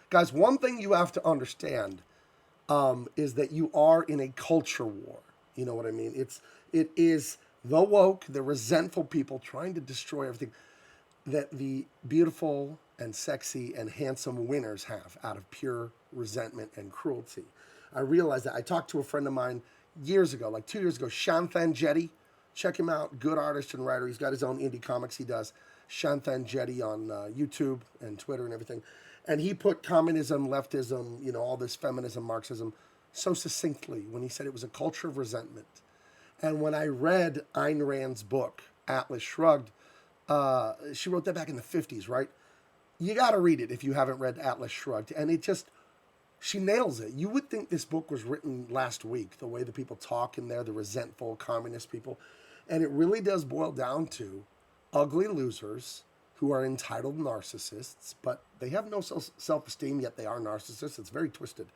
Guys, one thing you have to understand is that you are in a culture war. You know what I mean? it is the woke, the resentful people trying to destroy everything that the beautiful and sexy and handsome winners have out of pure resentment and cruelty. I realized that. I talked to a friend of mine years ago, like 2 years ago, Shanthan Jetty. Check him out. Good artist and writer. He's got his own indie comics he does. Shanthan Jetty on YouTube and Twitter and everything. And he put communism, leftism, all this feminism, Marxism so succinctly when he said it was a culture of resentment. And when I read Ayn Rand's book, Atlas Shrugged, she wrote that back in the 50s, right? You got to read it if you haven't read Atlas Shrugged. And she nails it. You would think this book was written last week, the way the people talk in there, the resentful communist people. And it really does boil down to ugly losers who are entitled narcissists, but they have no self-esteem, yet they are narcissists. It's very twisted.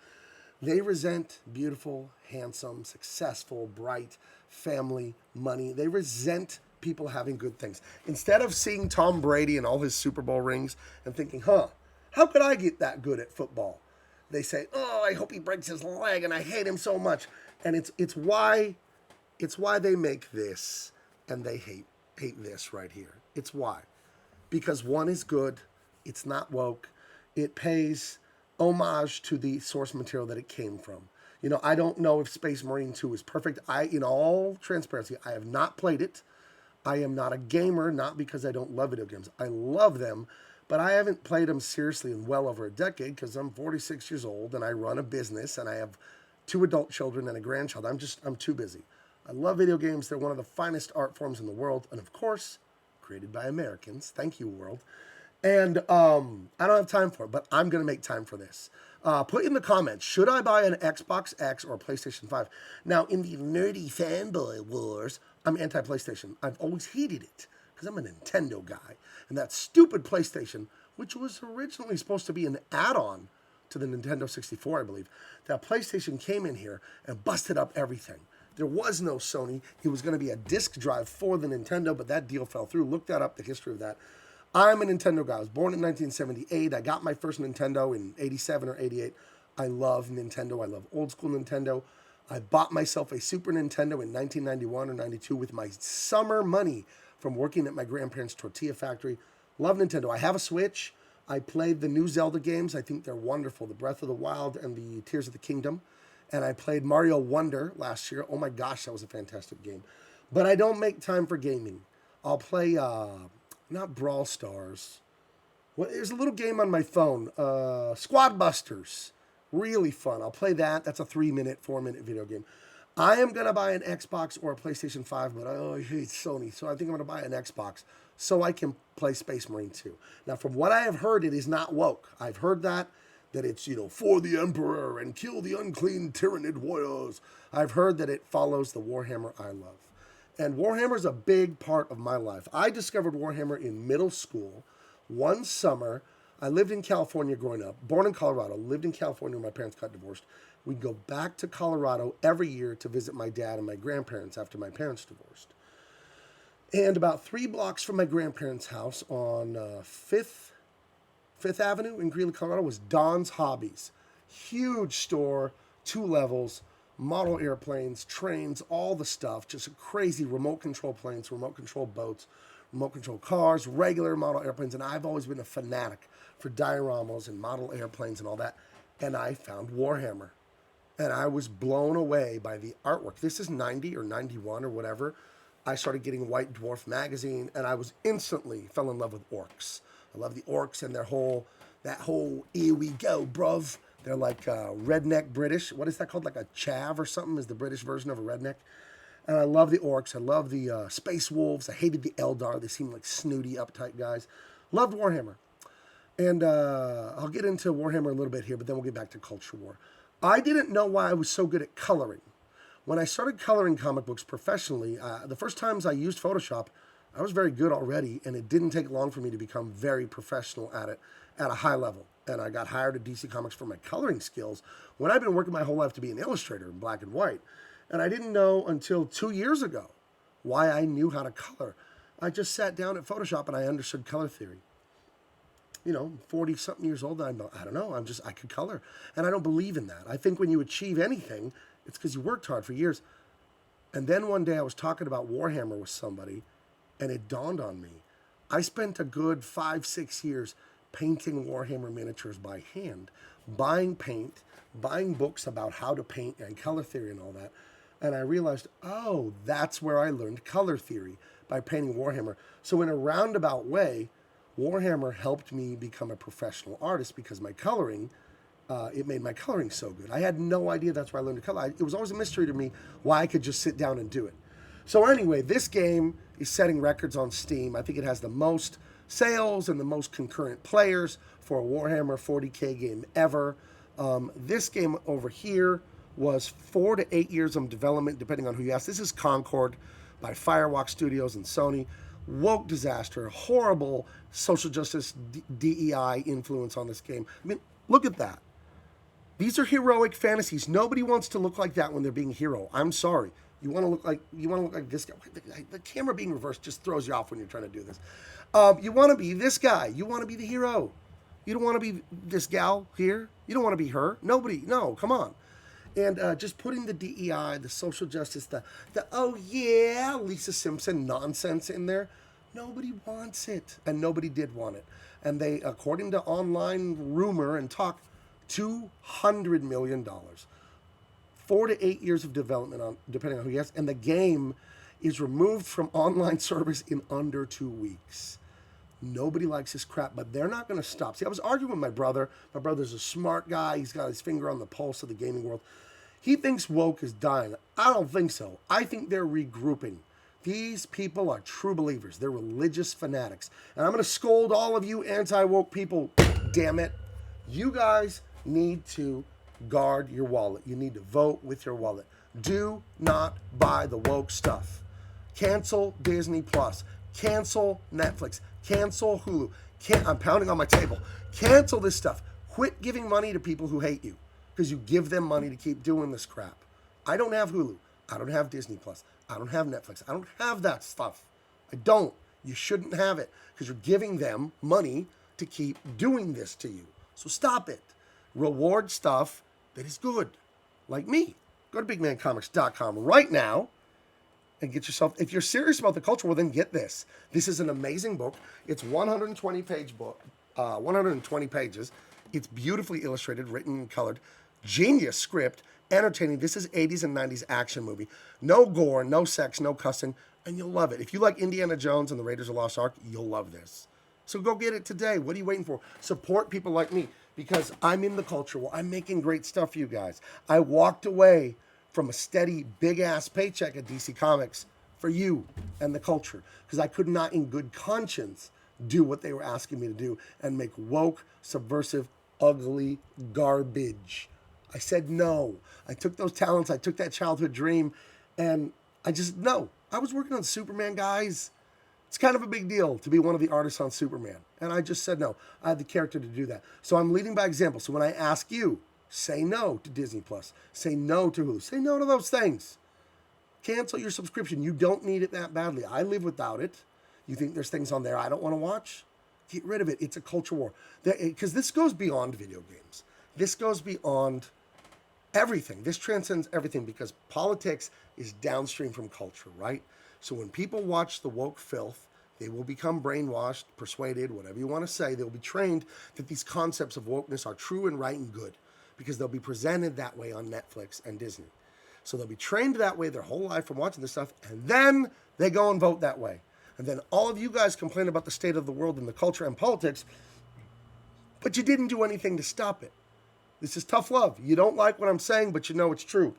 They resent beautiful, handsome, successful, bright, family, money. They resent people having good things. Instead of seeing Tom Brady and all his Super Bowl rings and thinking, how could I get that good at football? They say, oh, I hope he breaks his leg and I hate him so much. And it's why they make this and they hate this right here. It's why. Because one is good, it's not woke, it pays homage to the source material that it came from. I don't know if Space Marine 2 is perfect. In all transparency, I have not played it. I am not a gamer, not because I don't love video games. I love them, but I haven't played them seriously in well over a decade because I'm 46 years old and I run a business and I have 2 adult children and a grandchild. I'm too busy. I love video games. They're one of the finest art forms in the world. And of course, created by Americans. Thank you, world. And I don't have time for it, but I'm going to make time for this. Put in the comments, should I buy an Xbox X or a PlayStation 5? Now, in the nerdy fanboy wars, I'm anti-PlayStation. I've always hated it because I'm a Nintendo guy. And that stupid PlayStation, which was originally supposed to be an add-on to the Nintendo 64, I believe, that PlayStation came in here and busted up everything. There was no Sony. It was going to be a disk drive for the Nintendo, but that deal fell through. Look that up, the history of that. I'm a Nintendo guy. I was born in 1978. I got my first Nintendo in 87 or 88. I love Nintendo. I love old school Nintendo. I bought myself a Super Nintendo in 1991 or 92 with my summer money from working at my grandparents' tortilla factory. Love Nintendo. I have a Switch. I played the new Zelda games. I think they're wonderful. The Breath of the Wild and the Tears of the Kingdom. And I played Mario Wonder last year. Oh my gosh, that was a fantastic game. But I don't make time for gaming. I'll play, not Brawl Stars. Well, there's a little game on my phone, Squad Busters. Really fun. I'll play that. That's a 3-minute, 4-minute video game. I am going to buy an Xbox or a PlayStation 5, but I hate Sony. So I think I'm going to buy an Xbox so I can play Space Marine 2. Now, from what I have heard, it is not woke. I've heard that it's, for the Emperor and kill the unclean Tyranid warriors. I've heard that it follows the Warhammer I love. And Warhammer is a big part of my life. I discovered Warhammer in middle school. One summer, I lived in California growing up, born in Colorado, lived in California when my parents got divorced. We'd go back to Colorado every year to visit my dad and my grandparents after my parents divorced. And about 3 blocks from my grandparents' house on Fifth Avenue in Greeley, Colorado, was Don's Hobbies. Huge store, 2 levels, model airplanes, trains, all the stuff. Just crazy remote control planes, remote control boats, remote control cars, regular model airplanes. And I've always been a fanatic for dioramas and model airplanes and all that. And I found Warhammer. And I was blown away by the artwork. This is 90 or 91 or whatever. I started getting White Dwarf magazine, and I was instantly fell in love with orcs. I love the orcs and that whole, here we go, bruv. They're like redneck British. What is that called? Like a chav or something is the British version of a redneck. And I love the orcs. I love the space wolves. I hated the Eldar. They seemed like snooty, uptight guys. Loved Warhammer. And I'll get into Warhammer a little bit here, but then we'll get back to culture war. I didn't know why I was so good at coloring. When I started coloring comic books professionally, the first times I used Photoshop, I was very good already, and it didn't take long for me to become very professional at it at a high level. And I got hired at DC Comics for my coloring skills when I've been working my whole life to be an illustrator in black and white. And I didn't know until 2 years ago why I knew how to color. I just sat down at Photoshop and I understood color theory. 40 something years old. I don't know. I could color. And I don't believe in that. I think when you achieve anything, it's because you worked hard for years. And then one day I was talking about Warhammer with somebody, and it dawned on me. I spent a good 5-6 years painting Warhammer miniatures by hand, buying paint, buying books about how to paint and color theory and all that. And I realized, oh, that's where I learned color theory, by painting Warhammer. So in a roundabout way, Warhammer helped me become a professional artist because my coloring, it made my coloring so good. I had no idea that's where I learned to color. It was always a mystery to me why I could just sit down and do it. So anyway, this game is setting records on Steam. I think it has the most sales and the most concurrent players for a Warhammer 40K game ever. This game over here was 4 to 8 years of development, depending on who you ask. This is Concord by Firewalk Studios and Sony. Woke disaster, horrible social justice DEI influence on this game. I mean, look at that. These are heroic fantasies. Nobody wants to look like that when they're being a hero. I'm sorry. You want to look like this guy. The camera being reversed just throws you off when you're trying to do this. You want to be this guy. You want to be the hero. You don't want to be this gal here. You don't want to be her. Nobody. No, come on. And just putting the DEI, the social justice, the oh yeah, Lisa Simpson nonsense in there. Nobody wants it. And nobody did want it. And they, according to online rumor and talk, $200 million. 4 to 8 years of development, depending on who you ask. And the game is removed from online service in under 2 weeks. Nobody likes this crap, but they're not going to stop. See, I was arguing with my brother. My brother's a smart guy. He's got his finger on the pulse of the gaming world. He thinks woke is dying. I don't think so. I think they're regrouping. These people are true believers. They're religious fanatics. And I'm going to scold all of you anti-woke people. Damn it. You guys need to guard your wallet. You need to vote with your wallet. Do not buy the woke stuff. Cancel Disney Plus. Cancel Netflix. Cancel Hulu. I'm pounding on my table. Cancel this stuff. Quit giving money to people who hate you because you give them money to keep doing this crap. I don't have Hulu. I don't have Disney Plus. I don't have Netflix. I don't have that stuff. I don't. You shouldn't have it because you're giving them money to keep doing this to you. So stop it. Reward stuff that is good, like me. Go to bigmancomics.com right now and get yourself, if you're serious about the culture, well, then get this. This is an amazing book. It's 120 pages. It's beautifully illustrated, written, and colored. Genius script, entertaining. This is 80s and 90s action movie. No gore, no sex, no cussing, and you'll love it. If you like Indiana Jones and the Raiders of the Lost Ark, you'll love this. So go get it today. What are you waiting for? Support people like me because I'm in the culture war. I'm making great stuff for you guys. I walked away from a steady, big-ass paycheck at DC Comics for you and the culture because I could not in good conscience do what they were asking me to do and make woke, subversive, ugly garbage. I said no. I took those talents, I took that childhood dream, and I just, no. I was working on Superman, guys. It's kind of a big deal to be one of the artists on Superman. And I just said no. I had the character to do that. So I'm leading by example. So when I ask you, say no to Disney Plus. Say no to Hulu. Say no to those things. Cancel your subscription. You don't need it that badly. I live without it. You think there's things on there I don't want to watch? Get rid of it. It's a culture war. Because this goes beyond video games. This goes beyond everything. This transcends everything because politics is downstream from culture, right? So when people watch the woke filth, they will become brainwashed, persuaded, whatever you want to say. They'll be trained that these concepts of wokeness are true and right and good because they'll be presented that way on Netflix and Disney. So they'll be trained that way their whole life from watching this stuff, and then they go and vote that way. And then all of you guys complain about the state of the world and the culture and politics, but you didn't do anything to stop it. This is tough love. You don't like what I'm saying, but you know it's true.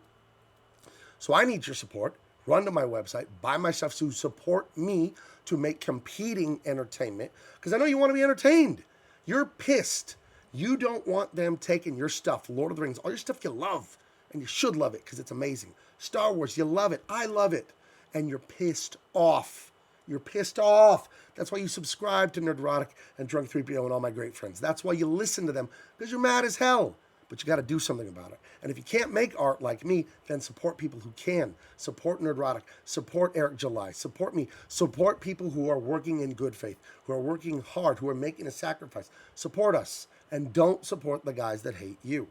So I need your support. Run to my website, buy my stuff to support me to make competing entertainment. Because I know you want to be entertained. You're pissed. You don't want them taking your stuff. Lord of the Rings, all your stuff you love. And you should love it because it's amazing. Star Wars, you love it. I love it. And you're pissed off. You're pissed off. That's why you subscribe to Nerdrotic and Drunk 3PO and all my great friends. That's why you listen to them because you're mad as hell. but you got to do something about it. And if you can't make art like me, then support people who can. Support Nerdrotic, support Eric July, support me, support people who are working in good faith, who are working hard, who are making a sacrifice. Support us, and don't support the guys that hate you.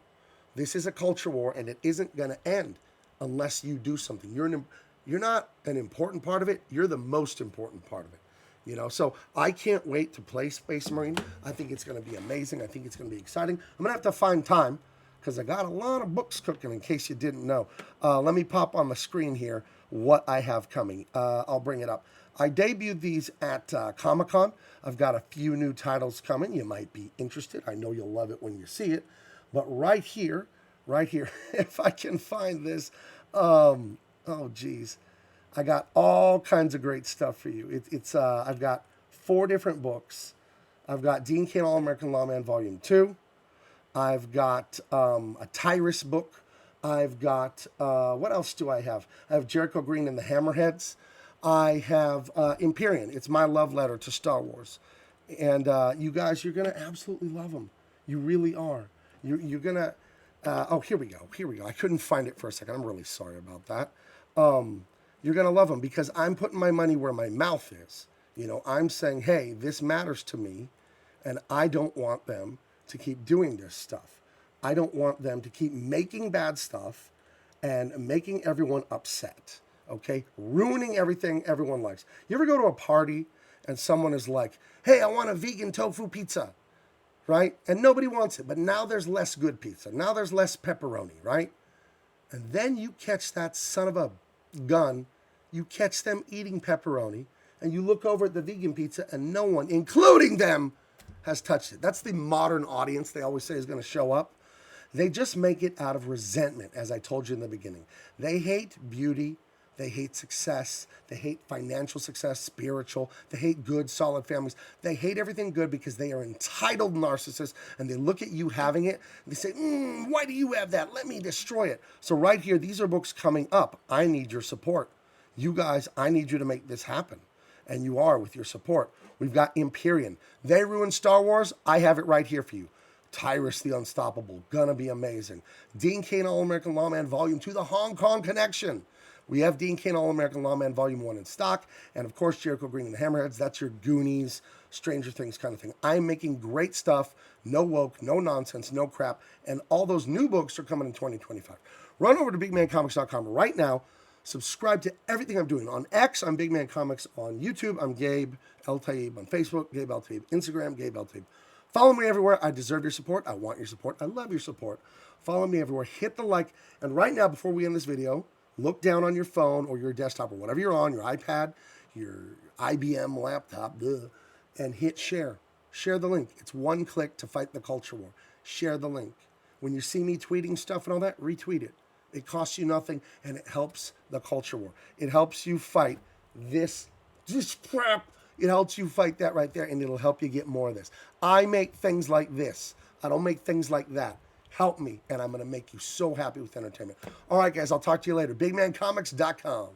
This is a culture war, and it isn't going to end unless you do something. You're not an important part of it. You're the most important part of it. You know, so I can't wait to play Space Marine. I think it's going to be amazing. I think it's going to be exciting. I'm going to have to find time because I got a lot of books cooking in case you didn't know. Let me pop on the screen here what I have coming. I'll bring it up. I debuted these at Comic-Con. I've got a few new titles coming. You might be interested. I know you'll love it when you see it. But right here, if I can find this, oh, geez. I got all kinds of great stuff for you. I've got 4 different books. I've got Dean Cain All-American Lawman Volume 2. I've got a Tyrus book. I've got, what else do I have? I have Jericho Green and the Hammerheads. I have Empyrean. It's my love letter to Star Wars. And you guys, you're going to absolutely love them. You really are. You're going to, here we go. I couldn't find it for a second. I'm really sorry about that. You're going to love them because I'm putting my money where my mouth is. You know, I'm saying, hey, this matters to me, and I don't want them to keep doing this stuff. I don't want them to keep making bad stuff and making everyone upset, okay? Ruining everything everyone likes. You ever go to a party and someone is like, hey, I want a vegan tofu pizza, right? And nobody wants it, but now there's less good pizza. Now there's less pepperoni, right? And then you catch that son of a gun, you catch them eating pepperoni, and you look over at the vegan pizza and no one, including them, has touched it. That's the modern audience they always say is going to show up. They just make it out of resentment, as I told you in the beginning. They hate beauty. They hate success. They hate financial success, spiritual. They hate good, solid families. They hate everything good because they are entitled narcissists, and they look at you having it, and they say, why do you have that? Let me destroy it. So right here, these are books coming up. I need your support. You guys, I need you to make this happen. And you are with your support. We've got Empyrean. They ruined Star Wars. I have it right here for you. Tyrus the Unstoppable. Gonna be amazing. Dean Cain All-American Lawman Volume 2, The Hong Kong Connection. We have Dean Cain All-American Lawman Volume 1 in stock. And of course, Jericho Green and the Hammerheads. That's your Goonies, Stranger Things kind of thing. I'm making great stuff. No woke, no nonsense, no crap. And all those new books are coming in 2025. Run over to bigmancomics.com right now. Subscribe to everything I'm doing. On X, I'm Big Man Comics. On YouTube, I'm Gabe El Taib. On Facebook, Gabe El Taib. Instagram, Gabe El Taib. Follow me everywhere. I deserve your support. I want your support. I love your support. Follow me everywhere. Hit the like. And right now, before we end this video, look down on your phone or your desktop or whatever you're on, your iPad, your IBM laptop, and hit share. Share the link. It's one click to fight the culture war. Share the link. When you see me tweeting stuff and all that, retweet it. It costs you nothing, and it helps the culture war. It helps you fight this crap. It helps you fight that right there, and it'll help you get more of this. I make things like this. I don't make things like that. Help me, and I'm going to make you so happy with entertainment. All right, guys, I'll talk to you later. BigManComics.com.